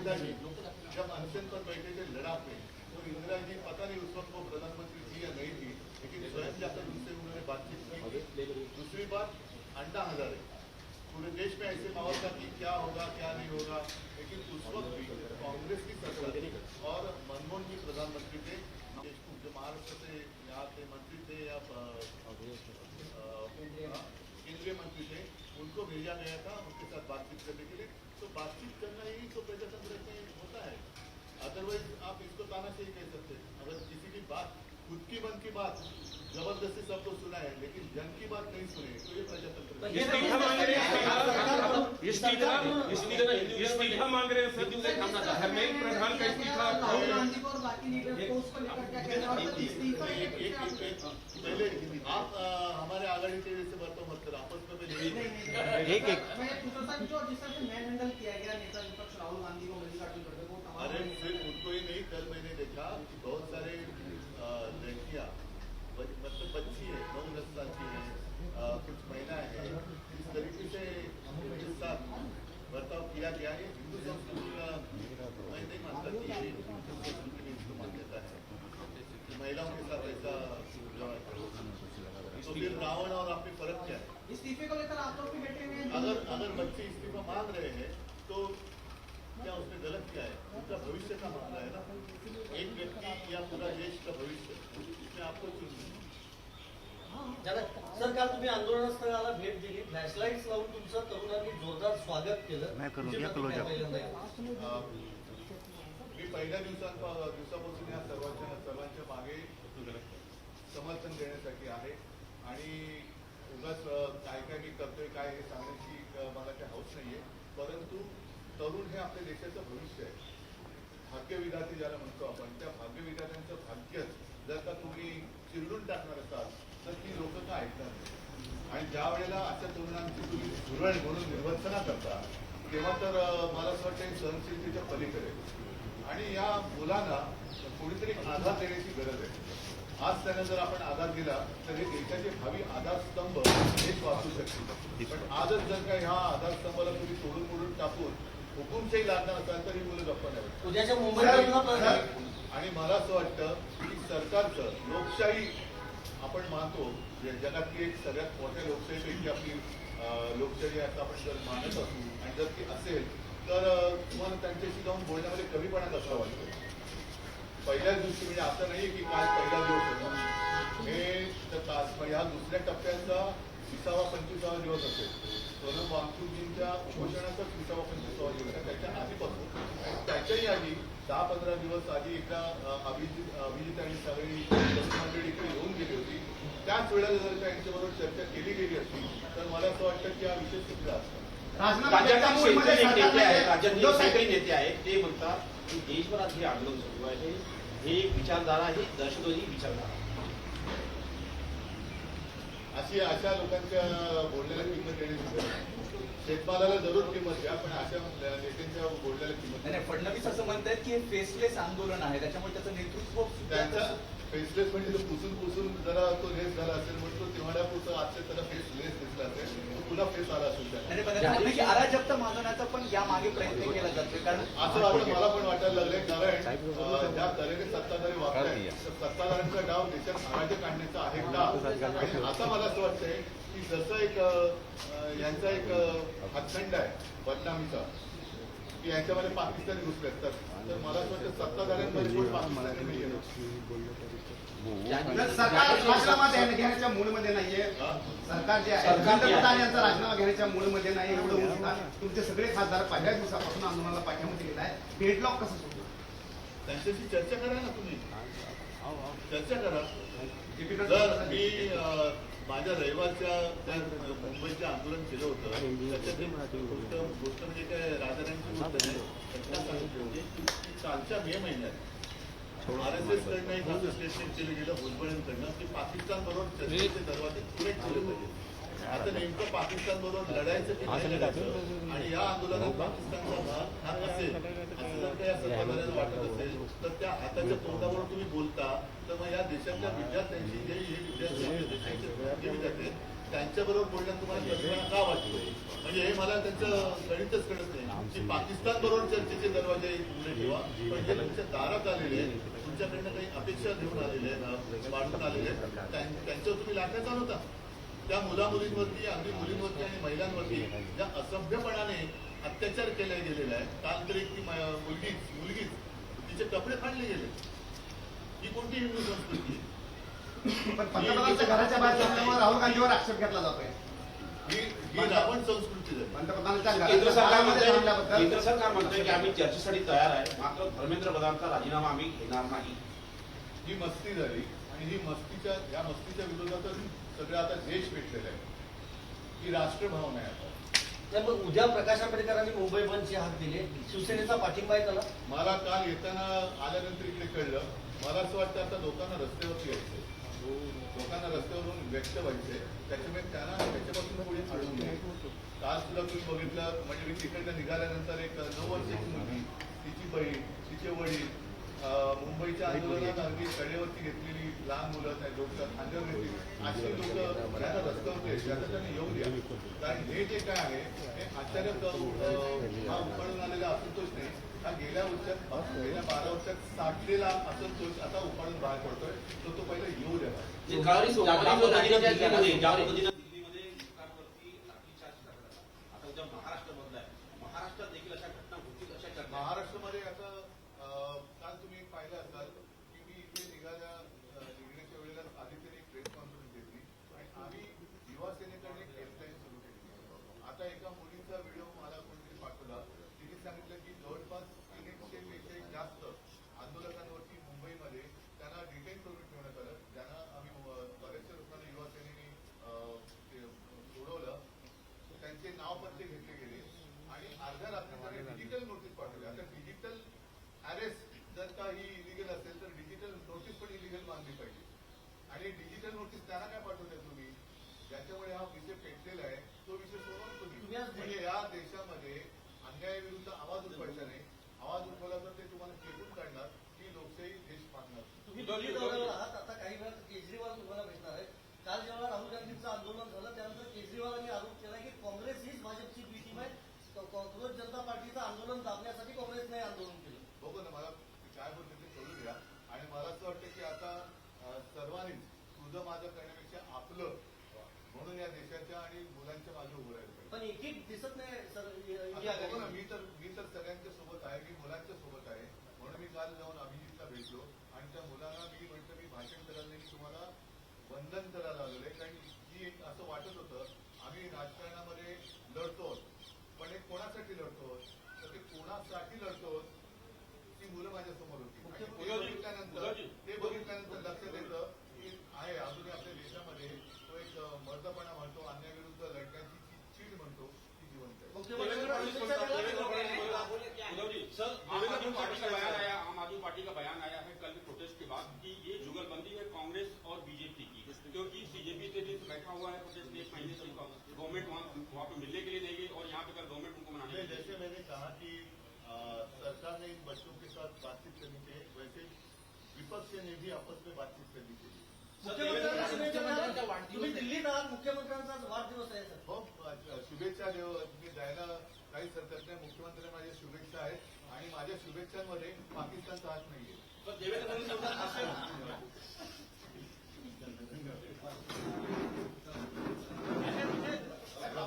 नेताजी जब अनशन पर बैठे थे लड़ाक में, तो इंदिरा जी पता नहीं उस वक्त वो प्रधानमंत्री थी या नहीं थी, लेकिन स्वयं जाकर उनसे उन्होंने बातचीत की। दूसरी बात, अन्ना हजारे, पूरे देश में ऐसे माहौल था कि क्या होगा क्या नहीं होगा, लेकिन उस वक्त भी कांग्रेस की सरकार और मनमोहन जी प्रधानमंत्री थे, देशमुख जो महाराष्ट्र से यहाँ के मंत्री थे या केंद्रीय मंत्री थे, उनको भेजा गया था उनके साथ बातचीत करने के लिए। तो बातचीत करना ही तो प्रजातंत्र में होता है, अदरवाइज आप इसको तानाशाही कह सकते हैं। अगर किसी की बात, खुद की मन की बात जबरदस्ती सबको सुना है लेकिन जन की बात नहीं सुने, तो ये प्रजातंत्र इस्तीफा मांग रहे हैं सर, धर्मेंद्र प्रधान का इस्तीफा। राहुल गांधी को और बाकी लीडर्स को उसको लेकर क्या कहना है? पहले आप हमारे आघाड़ी के से बर्ताव मत करो, आपस में एक मैं पूछा था जो जिस तरह से मैन हैंडल किया गया नेता विपक्ष राहुल गांधी को मल्लिकार्जुन खड़गे को, अरे सिर्फ उनको ही नहीं, कल मैंने देखा कि बहुत सारे लड़कियां, मतलब बच्ची है 9-10 साल की है, कुछ महिला है, इस तरीके से उनके साथ बर्ताव किया गया है। हिंदू संस्कृति का मैं नहीं मानता कि ये हिंदू संस्कृति में इसको मान्यता है कि महिलाओं के साथ ऐसा व्यवहार करो। तो फिर रावण और आप में फर्क क्या है? इस्तीफे को लेकर आप लोग भी बैठे हुए हैं। अगर बच्चे इस्तीफा मांग रहे हैं तो क्या उसमें गलत क्या है? उनका भविष्य का मामला है ना, एक व्यक्ति या पूरा देश का भविष्य, इसमें आपको चुनना। सर, काल तुम्ही आंदोलनस्थळाला भेट दिली, फ्लॅशलाईट्स लावून तुमचं तरुणांनी जोरदार स्वागत केलं। मी पहिल्या दिवसापासून या सर्वांच्या मागे समर्थन देण्यासाठी आहे आणि उगाच काय काय मी करतोय काय हे सांगण्याची मला काही हौस नाहीये, परंतु तरुण हे आपल्या देशाचं भविष्य आहे। भाग्यविधाते ज्याला म्हणतो आपण, त्या भाग्यविधात्यांचं भाग्य जर का तुम्ही चिरडून टाकणार असाल तर ती लोक का ऐकणार नाही। आणि ज्या वेळेला अशा तरुणांची तुम्ही धुरळ म्हणून निर्वंचना करता, तेव्हा तर मला असं वाटतं सहनशीलतेच्या पलीकडे आणि या मुलांना कोणीतरी आधार देण्याची गरज आहे। आज त्यांना जर आपण आधार दिला तर हे देशाचे भावी आधारस्तंभ हेच वाचू शकतील, पण आजच जर का ह्या आधारस्तंभाला तुम्ही तोडून मोडून टाकून हुकुमशाही लागणार असाल तर ही मुलं गप्पा नाही। उद्याच्या मुंबईला आणि मला असं वाटतं की सरकारचं लोकशाही आपण मानतो, जगातली एक सगळ्यात मोठ्या लोकशाहीपैकी आपली लोकशाही असं आपण जर मानत असू आणि जर ती असेल तर तुम्हाला त्यांच्याशी जाऊन बोलण्यामध्ये कमीपणा कसा वाटतो? पहिल्याच दिवशी म्हणजे असं नाही की काल पहिला दिवस होता, हे ह्या दुसऱ्या टप्प्याचा 20वा-25वा दिवस असेल, सोनम वांगचुकजींच्या उपोषणाचा 20वा-25वा दिवस आहे, त्याच्या आधीपासून आणि त्याच्याही आधी 10-15 दिवस आधी एकदा अभिजित आणि सगळी मंडळी इकडे येऊन गेली होती। त्याच वेळेला जर का यांच्याबरोबर चर्चा केली गेली असती तर मला असं वाटतं की हा विषय सुटला असता। राज्यातील शेतकरी नेते आहेत ते म्हणतात की देशभरात हे आंदोलन सुरू आहे, हे विचारधारा, ही दहशतवादी विचारधारा। अशा लोकांच्या बोलण्याला किंमत देण्याची, शेतमालाला जरूर किंमत द्या, पण अशा नेत्यांच्या बोलण्याला किंमत नाही। फडणवीस असं म्हणतात की हे फेसलेस आंदोलन आहे, त्याच्यामुळे त्याचं नेतृत्व त्यांचा फेसलेस म्हणजे तो पुसून जरा तो लेस झाला असेल, म्हणून तो तेवढ्यापुरतं आजच्या त्याला फेसलेस दिसला असेल, तो पुन्हा फेस आला असेल त्याला। अराजकता माजवण्याचा पण या मागे प्रयत्न केला जातोय, कारण असं वाटतं मला पण वाटायला लागलंय, कारण ज्या तऱ्हेने सत्ताधारी वागताय, सत्ताधाऱ्यांचा डाव देशात अराजक आणण्याचा आहे का? आणि आता मला असं वाटतंय की जसं एक यांचा एक हातखंड आहे बदनामीचा की यांच्यामध्ये पाकिस्तानी घुसले असतात, तर मला असं वाटतं सत्ताधाऱ्यांमध्ये कोण पाकिस्तानी नाही। सरकार राजीनामा घेण्याच्या मूडमध्ये नाहीये, सरकार जे आहे यांचा राजीनामा घेण्याच्या मूडमध्ये नाही, एवढं तुमचे सगळे खासदार पहिल्या दिवसापासून आंदोलनाला पाठिंबा दिलेला आहे। डेडलॉक कसं सुटलं? त्यांच्याशी चर्चा करा ना, तुम्ही चर्चा करा। जर मी माझ्या रविवारच्या मुंबईचं आंदोलन केलं होतं, त्याच्यात गोष्ट म्हणजे काय राजारांची गोष्ट नाही, घटना सांगितली होती। कालच्या मे महिन्यात RSS कडनं एक असं स्टेटमेंट केलं गेलं भुजबळांकडनं की पाकिस्तान बरोबर चर्चेचे दरवाजे खुले ठेवले पाहिजे। आता नेमकं पाकिस्तान बरोबर लढायचं की नाही लढायचं आणि या आंदोलनात पाकिस्तानचा भाग हा असेल असं जर काही सत्ताधाऱ्यांना वाटत असेल तर त्या हाताच्या तोंडावर तुम्ही बोलता, तर मग या देशातल्या विद्यार्थ्यांची जे हे विद्यार्थी देशाचे विद्यार्थी त्यांच्याबरोबर बोलण्यात तुम्हाला कधीपणा का वाटतो? म्हणजे हे मला त्यांचं गणितच कळत नाही की पाकिस्तान बरोबर चर्चेचे दरवाजे उघडे ठेवा, पण जे तुमच्या दारात आलेले आहेत, तुमच्याकडनं काही अपेक्षा घेऊन आलेले आहेत, वाढून आलेले आहेत, त्यांच्यावर तुम्ही लाटायचा होता. त्या मुलामुलींवरती, अगदी मुलींवरती आणि महिलांवरती ज्या असभ्यपणाने अत्याचार केले गेलेला आहे. काल तर एक ती मुलगीच तिचे कपडे फाडले गेले. ही कोणती हिंदू संस्कृती? पण पंतप्रधानांच्या घराच्या बाहेर थांबल्यावर राहुल गांधीवर आक्षेप घेतला जातोय. ही रावण संस्कृती झाली. पंतप्रधानांच्या केंद्र घराच्या सरकार बाहेरमध्ये म्हणतंय थांबल्याबद्दल केंद्र सरकार म्हणतंय की आम्ही चर्चेसाठी तयार आहे, मात्र धर्मेंद्र प्रधानचा राजीनामा आम्ही घेणार नाही. ही मस्ती झाली आणि ही या मस्तीच्या विरोधातच सगळं आता देश पेटलेला आहे. ही राष्ट्रभावना आहे आता. नाही, मग उद्या प्रकाश आंबेडकरांनी मुंबई बंदची हाक दिली, शिवसेनेचा पाठिंबा आहे त्याला? मला काल येताना आल्यानंतर इकडे कळलं. मला असं वाटतं आता लोकांना रस्त्यावरती यायचंय, लोकांना रस्त्यावरून व्यक्त व्हायचंय, त्याच्यामुळे त्यांना त्याच्यापासून पुढे अडवून नये. काल सुद्धा तुम्ही बघितलं, म्हणजे मी तिकडनं निघाल्यानंतर एक 9 वर्षाची मुलगी, तिची बहीण, तिचे वडील, मुंबईच्या आंदोलनात अगदी कडेवरती घेतलेली लहान मुलं, त्या लोक खांद्यावर घेतली, अशी लोक त्यांना रस्त्यावरती यायची. आता त्यांनी येऊ द्या. कारण हे जे काय आहे हे आश्चर्य हा उफाळून आलेला असंतोष नाही, हा गेल्या 12 वर्षात साठलेला असंतोष आता उफाळून बाहेर पडतोय. तो पहिला येऊ द्या. दिल्लीमध्ये सरकारवरती लाठीचार्ज करण्यात आला. आता उद्या महाराष्ट्र बंद आहे. महाराष्ट्रात देखील अशा घटना होतील अशा चर्चा. महाराष्ट्रामध्ये आता काल तुम्ही पाहिलं असाल की मी इथे निघण्याच्या वेळेला आधी त्यांनी प्रेस कॉन्फरन्स घेतली आणि आम्ही युवा सेनेकडे एक हेल्पलाईन सुरू केली. आता एका मुलीचा व्हिडिओ मला कोणतरी पाठवला. तिने सांगितलं की जवळपास 300 पेक्षा जास्त आंदोलकांवरती मुंबईमध्ये त्यांना डिटेन करून ठेवण्यात आलं. ज्यांना आम्ही बऱ्याचशा लोकांना युवा सेनेने सोडवलं. त्यांचे नाव पत्ते घेतले गेले आणि अर्ध्या रात्रीमध्ये डिजिटल नोटीस पाठवली. आता डिजिटल अरेस्ट जर का ही इलिगल असेल तर डिजिटल नोटीस पण इलिगल मानली पाहिजे. आणि डिजिटल नोटीस त्यांना काय पाठवते तुम्ही? ज्याच्यामुळे हा विषय पेटलेला आहे तो विषय सोडवून तुम्ही. म्हणजे या देशामध्ये अन्यायाविरुद्ध आवाज उठवायचा नाही. आवाज उठवला तर ते तुम्हाला फेकून काढणार, ही लोकशाही देश पाडणार. तुम्ही दिल्ली दौऱ्यावर आहात, आता काही वेळात केजरीवाल तुम्हाला भेटणार आहेत. काल जेव्हा राहुल गांधींचं आंदोलन झालं त्यानंतर केजरीवालांनी आरोप केला की काँग्रेस हीच भाजपची बी टीम आहे. काँग्रेस जनता पार्टीचं आंदोलन दाबण्यासाठी काँग्रेसने आंदोलन केलं. बघू ना, मला काय बोलते ते कळू द्या. आणि मला असं वाटतं की आता सर्वांनीच तुझं माझं करण्यापेक्षा आपलं म्हणून या देशाच्या आणि मुलांच्या मागे उभं राहिलं पाहिजे. पण एक दिसत नाही सर. आता बघू ना, मी तर सगळ्यांच्या सोबत आहे, मी मुलांच्या सोबत आहे. म्हणून मी काल जाऊन अभिजितला भेटलो आणि त्या मुलांना मी म्हटलं मी भाषण करायला नाही, तुम्हाला वंदन करायला आलेलं आहे. कारण की एक असं वाटत होतं आम्ही राजकारणामध्ये लढतो, पण हे कोणासाठी लढतो? तर ते कोणासाठी लढतो ती मुलं माझ्या समोर होती. ते बघितल्यानंतर लक्षात येतं की आहे अजूनही आपल्या देशामध्ये तो एक मर्दपणा म्हणतो, अन्यायाविरुद्ध लढण्याची चीड म्हणतो, ती जिवंत आहे. आम आदमी पार्टी का बयान आया है कल प्रोटेस्ट के बाद कि ये जुगलबंदी है कांग्रेस और बीजेपी की, क्योंकि सीजेपी से भी बैठा हुआ है प्रोटेस्ट में 1 महीने से गवर्नमेंट वहाँ पे मिलने के लिए नहीं गई और यहाँ पे कल गवर्नमेंट उनको मनाने के लिए। जैसे मैंने कहा कि सरकार ने इन बच्चों के साथ बातचीत करनी चाहिए, वैसे विपक्ष ने भी आपस में बातचीत करनी चाहिए. तुम्ही दिल्लीत आहात, मुख्यमंत्र्यांचा वाढदिवस आहे सर. हो, शुभेच्छा तुम्ही द्यायला काहीच हरकत नाही. मुख्यमंत्री माझ्या शुभेच्छा आहेत आणि माझ्या शुभेच्छांमध्ये पाकिस्तानचा हात नाहीये. पण देवेंद्र फडणवीस म्हणतात असं धन्यवाद.